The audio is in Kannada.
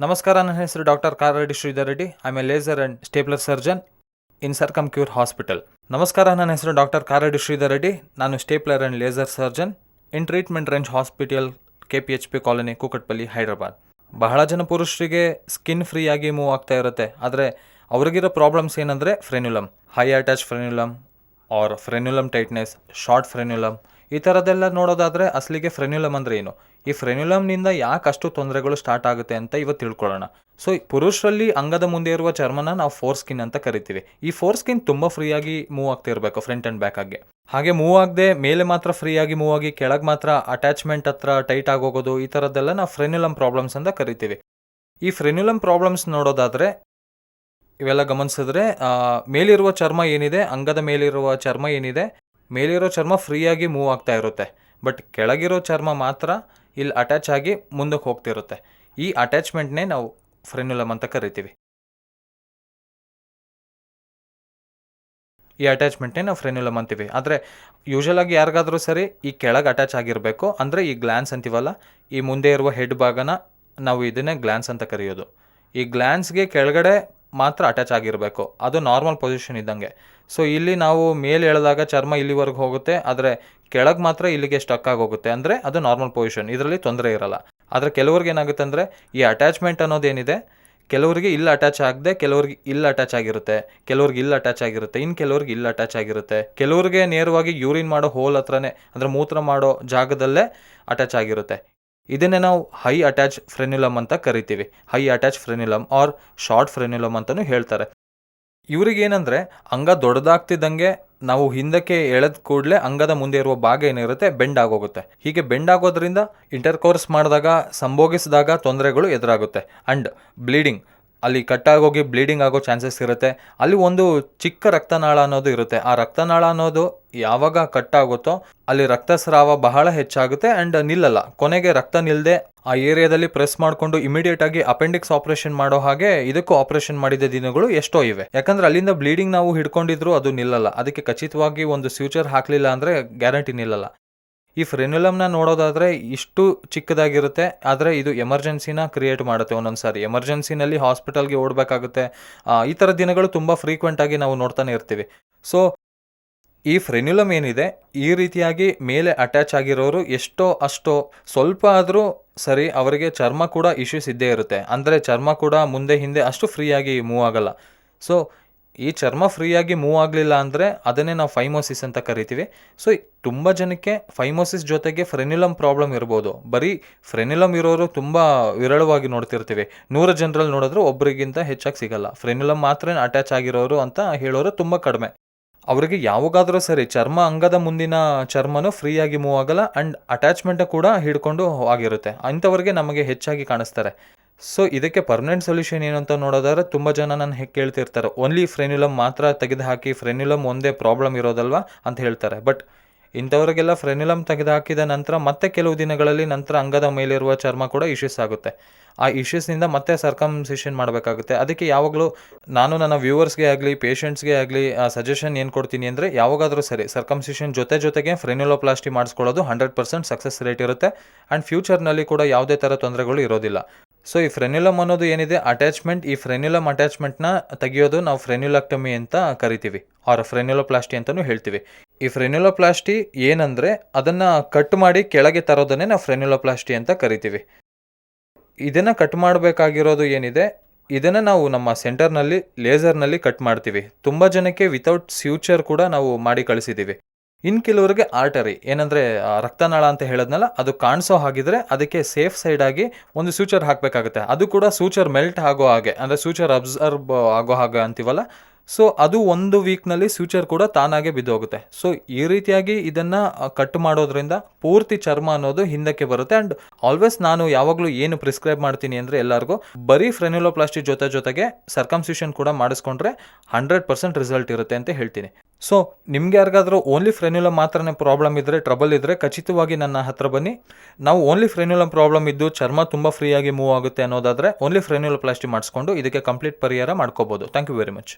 ನಮಸ್ಕಾರ, ನನ್ನ ಹೆಸರು doctor Karareddy Sridhar Reddy. I am a laser and stapler surgeon in Circumcure hospital. ನಮಸ್ಕಾರ, ನನ್ನ ಹೆಸರು ಡಾಕ್ಟರ್ ಕಾರರೆಡ್ಡಿ ಶ್ರೀಧರ್ ರೆಡ್ಡಿ. ನಾನು stapler and laser surgeon in treatment range hospital, KPHP colony, Kukatpally, Hyderabad. ಬಹಳ ಜನ ಪುರುಷರಿಗೆ ಸ್ಕಿನ್ ಫ್ರೀ ಆಗಿ ಮೂವ್ ಆಗ್ತಾ ಇರುತ್ತೆ. ಆದರೆ ಅವ್ರಿಗಿರೋ ಪ್ರಾಬ್ಲಮ್ಸ್ ಏನಂದರೆ frenulum, high attach frenulum or frenulum tightness, short frenulum, ಈ ಥರದ್ದೆಲ್ಲ ನೋಡೋದಾದರೆ ಅಸಲಿಗೆ ಫ್ರೆನ್ಯುಲಮ್ ಅಂದರೆ ಏನು, ಈ ಫ್ರೆನ್ಯುಲಮ್ನಿಂದ ಯಾಕೆ ಅಷ್ಟು ತೊಂದರೆಗಳು ಸ್ಟಾರ್ಟ್ ಆಗುತ್ತೆ ಅಂತ ಇವತ್ತು ತಿಳ್ಕೊಳ್ಳೋಣ. ಸೊ ಪುರುಷರಲ್ಲಿ ಅಂಗದ ಮುಂದೆ ಇರುವ ಚರ್ಮನ ನಾವು ಫೋರ್ ಸ್ಕಿನ್ ಅಂತ ಕರಿತೀವಿ. ಈ ಫೋರ್ ಸ್ಕಿನ್ ತುಂಬ ಫ್ರೀಯಾಗಿ ಮೂವ್ ಆಗ್ತಾ ಇರಬೇಕು ಫ್ರಂಟ್ ಆ್ಯಂಡ್ ಬ್ಯಾಕ್ ಆಗಿ. ಹಾಗೆ ಮೂವ್ ಆಗದೆ ಮೇಲೆ ಮಾತ್ರ ಫ್ರೀಯಾಗಿ ಮೂವ್ ಆಗಿ ಕೆಳಗೆ ಮಾತ್ರ ಅಟ್ಯಾಚ್ಮೆಂಟ್ ಹತ್ರ ಟೈಟ್ ಆಗೋಗೋದು, ಈ ಥರದ್ದೆಲ್ಲ ನಾವು ಫ್ರೆನ್ಯುಲಮ್ ಪ್ರಾಬ್ಲಮ್ಸ್ ಅಂತ ಕರಿತೀವಿ. ಈ ಫ್ರೆನ್ಯುಲಮ್ ಪ್ರಾಬ್ಲಮ್ಸ್ ನೋಡೋದಾದರೆ ಇವೆಲ್ಲ ಗಮನಿಸಿದ್ರೆ ಮೇಲಿರುವ ಚರ್ಮ ಏನಿದೆ, ಅಂಗದ ಮೇಲಿರುವ ಚರ್ಮ ಏನಿದೆ, ಮೇಲಿರೋ ಚರ್ಮ ಫ್ರೀಯಾಗಿ ಮೂವ್ ಆಗ್ತಾ ಇರುತ್ತೆ. ಬಟ್ ಕೆಳಗಿರೋ ಚರ್ಮ ಮಾತ್ರ ಇಲ್ಲಿ ಅಟ್ಯಾಚ್ ಆಗಿ ಮುಂದಕ್ಕೆ ಹೋಗ್ತಿರುತ್ತೆ. ಈ ಅಟ್ಯಾಚ್ಮೆಂಟ್ನೇ ನಾವು ಫ್ರೆನ್ಯುಲಮ್ ಅಂತ ಕರಿತೀವಿ. ಈ ಅಟ್ಯಾಚ್ಮೆಂಟ್ನೇ ನಾವು ಫ್ರೆನ್ಯುಲಮ್ ಅಂತೀವಿ. ಆದರೆ ಯೂಶಲಾಗಿ ಯಾರಿಗಾದರೂ ಸರಿ ಈ ಕೆಳಗೆ ಅಟ್ಯಾಚ್ ಆಗಿರಬೇಕು. ಅಂದರೆ ಈ ಗ್ಲ್ಯಾನ್ಸ್ ಅಂತೀವಲ್ಲ, ಈ ಮುಂದೆ ಇರುವ ಹೆಡ್ ಭಾಗನ ನಾವು ಇದನ್ನೇ ಗ್ಲ್ಯಾನ್ಸ್ ಅಂತ ಕರೆಯೋದು. ಈ ಗ್ಲ್ಯಾನ್ಸ್ಗೆ ಕೆಳಗಡೆ ಮಾತ್ರ ಅಟ್ಯಾಚ್ ಆಗಿರಬೇಕು, ಅದು ನಾರ್ಮಲ್ ಪೊಸಿಷನ್ ಇದ್ದಂಗೆ. ಸೊ ಇಲ್ಲಿ ನಾವು ಮೇಲೆ ಎಳೆದಾಗ ಚರ್ಮ ಇಲ್ಲಿವರೆಗೆ ಹೋಗುತ್ತೆ, ಆದರೆ ಕೆಳಗೆ ಮಾತ್ರ ಇಲ್ಲಿಗೆ ಸ್ಟಕ್ ಆಗೋಗುತ್ತೆ. ಅಂದರೆ ಅದು ನಾರ್ಮಲ್ ಪೊಸಿಷನ್, ಇದರಲ್ಲಿ ತೊಂದರೆ ಇರಲ್ಲ. ಆದರೆ ಕೆಲವ್ರಿಗೆ ಏನಾಗುತ್ತೆ ಅಂದರೆ ಈ ಅಟ್ಯಾಚ್ಮೆಂಟ್ ಅನ್ನೋದೇನಿದೆ, ಕೆಲವರಿಗೆ ಇಲ್ಲಿ ಅಟ್ಯಾಚ್ ಆಗದೆ ಕೆಲವ್ರಿಗೆ ಇಲ್ಲಿ ಅಟ್ಯಾಚ್ ಆಗಿರುತ್ತೆ, ಕೆಲವ್ರಿಗೆ ಇಲ್ಲಿ ಅಟ್ಯಾಚ್ ಆಗಿರುತ್ತೆ, ಇನ್ನು ಕೆಲವ್ರಿಗೆ ಇಲ್ಲಿ ಅಟ್ಯಾಚ್ ಆಗಿರುತ್ತೆ, ಕೆಲವ್ರಿಗೆ ನೇರವಾಗಿ ಯೂರಿನ್ ಮಾಡೋ ಹೋಲ್ ಹತ್ರನೇ, ಅಂದರೆ ಮೂತ್ರ ಮಾಡೋ ಜಾಗದಲ್ಲೇ ಅಟ್ಯಾಚ್ ಆಗಿರುತ್ತೆ. ಇದನ್ನೇ ನಾವು ಹೈ ಅಟ್ಯಾಚ್ ಫ್ರೆನ್ಯುಲಮ್ ಅಂತ ಕರಿತೀವಿ. High attach frenulum or short ಫ್ರೆನ್ಯುಲಮ್ ಅಂತಲೂ ಹೇಳ್ತಾರೆ. ಇವ್ರಿಗೇನೆಂದರೆ ಅಂಗ ದೊಡ್ಡದಾಗ್ತಿದ್ದಂಗೆ ನಾವು ಹಿಂದಕ್ಕೆ ಎಳೆದ ಕೂಡಲೇ ಅಂಗದ ಮುಂದೆ ಇರುವ ಭಾಗ ಏನಿರುತ್ತೆ ಬೆಂಡ್ ಆಗೋಗುತ್ತೆ. ಹೀಗೆ ಬೆಂಡ್ ಆಗೋದ್ರಿಂದ ಇಂಟರ್ಕೋರ್ಸ್ ಮಾಡಿದಾಗ, ಸಂಭೋಗಿಸಿದಾಗ ತೊಂದರೆಗಳು ಎದುರಾಗುತ್ತೆ. ಆ್ಯಂಡ್ ಬ್ಲೀಡಿಂಗ್, ಅಲ್ಲಿ ಕಟ್ಟಾಗೋಗಿ ಬ್ಲೀಡಿಂಗ್ ಆಗೋ ಚಾನ್ಸಸ್ ಇರುತ್ತೆ. ಅಲ್ಲಿ ಒಂದು ಚಿಕ್ಕ ರಕ್ತನಾಳ ಅನ್ನೋದು ಇರುತ್ತೆ. ಆ ರಕ್ತನಾಳ ಅನ್ನೋದು ಯಾವಾಗ ಕಟ್ಟಾಗುತ್ತೋ ಅಲ್ಲಿ ರಕ್ತಸ್ರಾವ ಬಹಳ ಹೆಚ್ಚಾಗುತ್ತೆ ಆ್ಯಂಡ್ ನಿಲ್ಲಲ್ಲ. ಕೊನೆಗೆ ರಕ್ತ ನಿಲ್ಲದೆ ಆ ಏರಿಯಾದಲ್ಲಿ ಪ್ರೆಸ್ ಮಾಡಿಕೊಂಡು ಇಮಿಡಿಯೇಟ್ ಆಗಿ ಅಪೆಂಡಿಕ್ಸ್ ಆಪರೇಷನ್ ಮಾಡೋ ಹಾಗೆ ಇದಕ್ಕೂ ಆಪರೇಷನ್ ಮಾಡಿದ ದಿನಗಳು ಎಷ್ಟೋ ಇವೆ. ಯಾಕಂದ್ರೆ ಅಲ್ಲಿಂದ ಬ್ಲೀಡಿಂಗ್ ನಾವು ಹಿಡ್ಕೊಂಡಿದ್ರು ಅದು ನಿಲ್ಲಲ್ಲ. ಅದಕ್ಕೆ ಖಚಿತವಾಗಿ ಒಂದು ಸ್ಯೂಚರ್ ಹಾಕಲಿಲ್ಲ ಅಂದರೆ ಗ್ಯಾರಂಟಿ ನಿಲ್ಲಲ್ಲ. ಈ ಫ್ರೆನ್ಯುಲಮ್ನ ನೋಡೋದಾದರೆ ಇಷ್ಟು ಚಿಕ್ಕದಾಗಿರುತ್ತೆ, ಆದರೆ ಇದು ಎಮರ್ಜೆನ್ಸಿನ ಕ್ರಿಯೇಟ್ ಮಾಡುತ್ತೆ. ಒಂದೊಂದು ಸಾರಿ ಎಮರ್ಜೆನ್ಸಿನಲ್ಲಿ ಹಾಸ್ಪಿಟಲ್ಗೆ ಓಡಬೇಕಾಗುತ್ತೆ. ಈ ಥರ ದಿನಗಳು ತುಂಬ ಫ್ರೀಕ್ವೆಂಟಾಗಿ ನಾವು ನೋಡ್ತಾನೆ ಇರ್ತೀವಿ. ಸೊ ಈ ಫ್ರೆನ್ಯುಲಮ್ ಏನಿದೆ, ಈ ರೀತಿಯಾಗಿ ಮೇಲೆ ಅಟ್ಯಾಚ್ ಆಗಿರೋರು ಎಷ್ಟೋ ಅಷ್ಟೋ ಸ್ವಲ್ಪ ಆದರೂ ಸರಿ ಅವರಿಗೆ ಚರ್ಮ ಕೂಡ ಇಶ್ಯೂಸ್ ಇದ್ದೇ ಇರುತ್ತೆ. ಅಂದರೆ ಚರ್ಮ ಕೂಡ ಮುಂದೆ ಹಿಂದೆ ಅಷ್ಟು ಫ್ರೀಯಾಗಿ ಮೂವ್ ಆಗಲ್ಲ. ಸೊ ಈ ಚರ್ಮ ಫ್ರೀಯಾಗಿ ಮೂವ್ ಆಗಲಿಲ್ಲ ಅಂದರೆ ಅದನ್ನೇ ನಾವು ಫೈಮೋಸಿಸ್ ಅಂತ ಕರಿತೀವಿ. ಸೊ ತುಂಬ ಜನಕ್ಕೆ ಫೈಮೋಸಿಸ್ ಜೊತೆಗೆ ಫ್ರೆನ್ಯುಲಮ್ ಪ್ರಾಬ್ಲಮ್ ಇರ್ಬೋದು. ಬರೀ ಫ್ರೆನ್ಯುಲಮ್ ಇರೋರು ತುಂಬ ವಿರಳವಾಗಿ ನೋಡ್ತಿರ್ತೀವಿ. 100 ಜನರಲ್ಲಿ ನೋಡಿದ್ರೆ ಒಬ್ಬರಿಗಿಂತ ಹೆಚ್ಚಾಗಿ ಸಿಗಲ್ಲ. ಫ್ರೆನ್ಯುಲಮ್ ಮಾತ್ರ ಅಟ್ಯಾಚ್ ಆಗಿರೋರು ಅಂತ ಹೇಳೋರು ತುಂಬ ಕಡಿಮೆ. ಅವರಿಗೆ ಯಾವಾಗಾದರೂ ಸರಿ ಚರ್ಮ, ಅಂಗದ ಮುಂದಿನ ಚರ್ಮನೂ ಫ್ರೀಯಾಗಿ ಮೂವ್ ಆಗಲ್ಲ ಆ್ಯಂಡ್ ಅಟ್ಯಾಚ್ಮೆಂಟ್ ಕೂಡ ಹಿಡ್ಕೊಂಡು ಆಗಿರುತ್ತೆ. ಅಂಥವ್ರಿಗೆ ನಮಗೆ ಹೆಚ್ಚಾಗಿ ಕಾಣಿಸ್ತಾರೆ. ಸೊ ಇದಕ್ಕೆ ಪರ್ಮನೆಂಟ್ ಸೊಲ್ಯೂಷನ್ ಏನು ಅಂತ ನೋಡೋದಾದ್ರೆ ತುಂಬ ಜನ ನಾನು ಕೇಳ್ತಿರ್ತಾರೆ, ಓನ್ಲಿ ಫ್ರೆನ್ಯುಲಮ್ ಮಾತ್ರ ತೆಗೆದು ಹಾಕಿ, ಫ್ರೆನ್ಯುಲಮ್ ಒಂದೇ ಪ್ರಾಬ್ಲಮ್ ಇರೋದಲ್ವಾ ಅಂತ ಹೇಳ್ತಾರೆ. ಬಟ್ ಇಂಥವ್ರಿಗೆಲ್ಲ ಫ್ರೆನ್ಯುಲಮ್ ತೆಗೆದು ಹಾಕಿದ ನಂತರ ಮತ್ತೆ ಕೆಲವು ದಿನಗಳಲ್ಲಿ ನಂತರ ಅಂಗದ ಮೇಲಿರುವ ಚರ್ಮ ಕೂಡ ಇಶ್ಯೂಸ್ ಆಗುತ್ತೆ. ಆ ಇಶ್ಯೂಸ್ನಿಂದ ಮತ್ತೆ ಸರ್ಕಮ್ಸಿಷನ್ ಮಾಡಬೇಕಾಗುತ್ತೆ. ಅದಕ್ಕೆ ಯಾವಾಗಲೂ ನಾನು ನನ್ನ ವ್ಯೂವರ್ಸ್ಗೆ ಆಗಲಿ ಪೇಷಂಟ್ಸ್ಗೆ ಆಗಲಿ ಸಜೆಷನ್ ಏನು ಕೊಡ್ತೀನಿ ಅಂದರೆ, ಯಾವಾಗಾದರೂ ಸರಿ ಸರ್ಕಮ್ಸಿಷನ್ ಜೊತೆಗೆ ಫ್ರೆನ್ಯುಲೋಪ್ಲಾಸ್ಟಿ ಮಾಡಿಸ್ಕೊಳ್ಳೋದು 100% ಸಕ್ಸಸ್ ರೇಟ್ ಇರುತ್ತೆ ಆ್ಯಂಡ್ ಫ್ಯೂಚರ್ನಲ್ಲಿ ಕೂಡ ಯಾವುದೇ ಥರ ತೊಂದರೆಗಳು ಇರೋದಿಲ್ಲ. ಸೊ ಈ ಫ್ರೆನ್ಯುಲಮ್ ಅನ್ನೋದು ಏನಿದೆ ಅಟ್ಯಾಚ್ಮೆಂಟ್, ಈ ಫ್ರೆನ್ಯುಲಮ್ ಅಟ್ಯಾಚ್ಮೆಂಟ್ನ ತೆಗೆಯೋದು ನಾವು ಫ್ರೆನ್ಯುಲಾಕ್ಟಮಿ ಅಂತ ಕರಿತೀವಿ, ಆರ್ ಫ್ರೆನ್ಯುಲೋಪ್ಲಾಸ್ಟಿ ಅಂತಲೂ ಹೇಳ್ತೀವಿ. ಈ ಫ್ರೆನ್ಯುಲೋಪ್ಲಾಸ್ಟಿ ಏನಂದರೆ ಅದನ್ನು ಕಟ್ ಮಾಡಿ ಕೆಳಗೆ ತರೋದನ್ನೇ ನಾವು ಫ್ರೆನ್ಯುಲೋಪ್ಲಾಸ್ಟಿ ಅಂತ ಕರಿತೀವಿ. ಇದನ್ನು ಕಟ್ ಮಾಡಬೇಕಾಗಿರೋದು ಏನಿದೆ, ಇದನ್ನು ನಾವು ನಮ್ಮ ಸೆಂಟರ್ನಲ್ಲಿ ಲೇಸರ್ನಲ್ಲಿ ಕಟ್ ಮಾಡ್ತೀವಿ. ತುಂಬ ಜನಕ್ಕೆ ವಿತೌಟ್ ಸ್ಯೂಚರ್ ಕೂಡ ನಾವು ಮಾಡಿ ಕಳಿಸಿದ್ದೀವಿ. ಇನ್ನು ಕೆಲವರಿಗೆ ಆರ್ಟರಿ, ಏನಂದರೆ ರಕ್ತನಾಳ ಅಂತ ಹೇಳೋದ್ನಲ್ಲ, ಅದು ಕಾಣಿಸೋ ಹಾಗಿದ್ರೆ ಅದಕ್ಕೆ ಸೇಫ್ ಸೈಡಾಗಿ ಒಂದು ಸೂಚರ್ ಹಾಕಬೇಕಾಗುತ್ತೆ. ಅದು ಕೂಡ ಸೂಚರ್ ಮೆಲ್ಟ್ ಆಗೋ ಹಾಗೆ, ಅಂದರೆ ಸೂಚರ್ ಅಬ್ಸರ್ವ್ ಆಗೋ ಹಾಗೆ ಅಂತೀವಲ್ಲ. ಸೊ ಅದು 1 ವೀಕ್ನಲ್ಲಿ ಸೂಚರ್ ಕೂಡ ತಾನಾಗೆ ಬಿದ್ದೋಗುತ್ತೆ. ಸೊ ಈ ರೀತಿಯಾಗಿ ಇದನ್ನು ಕಟ್ ಮಾಡೋದ್ರಿಂದ ಪೂರ್ತಿ ಚರ್ಮ ಅನ್ನೋದು ಹಿಂದಕ್ಕೆ ಬರುತ್ತೆ. ಆ್ಯಂಡ್ ಆಲ್ವೇಸ್ ನಾನು ಯಾವಾಗಲೂ ಏನು ಪ್ರಿಸ್ಕ್ರೈಬ್ ಮಾಡ್ತೀನಿ ಅಂದರೆ ಎಲ್ಲರಿಗೂ ಬರೀ ಫ್ರೆನ್ಯುಲೋಪ್ಲಾಸ್ಟಿ ಜೊತೆಗೆ ಸರ್ಕಮ್ಸಿಷನ್ ಕೂಡ ಮಾಡಿಸ್ಕೊಂಡ್ರೆ 100% ರಿಸಲ್ಟ್ ಇರುತ್ತೆ ಅಂತ ಹೇಳ್ತೀನಿ. ಸೊ ನಿಮ್ಗೆ ಯಾರಿಗಾದರೂ ಓನ್ಲಿ ಫ್ರೆನ್ಯುಲಮ್ ಮಾತ್ರನೇ ಪ್ರಾಬ್ಲಮ್ ಇದ್ದರೆ, ಟ್ರಬಲ್ ಇದ್ದರೆ ಖಚಿತವಾಗಿ ನನ್ನ ಹತ್ರ ಬನ್ನಿ. ನಾವು ಓನ್ಲಿ ಫ್ರೆನ್ಯುಲಮ್ ಪ್ರಾಬ್ಲಮ್ ಇದ್ದು ಚರ್ಮ ತುಂಬ ಫ್ರೀಯಾಗಿ ಮೂವ್ ಆಗುತ್ತೆ ಅನ್ನೋದಾದರೆ ಓನ್ಲಿ ಫ್ರೆನ್ಯುಲೋಪ್ಲಾಸ್ಟಿ ಮಾಡಿಸ್ಕೊಂಡು ಇದಕ್ಕೆ ಕಂಪ್ಲೀಟ್ ಪರಿಹಾರ ಮಾಡ್ಕೋಬೋದು. Thank you very much.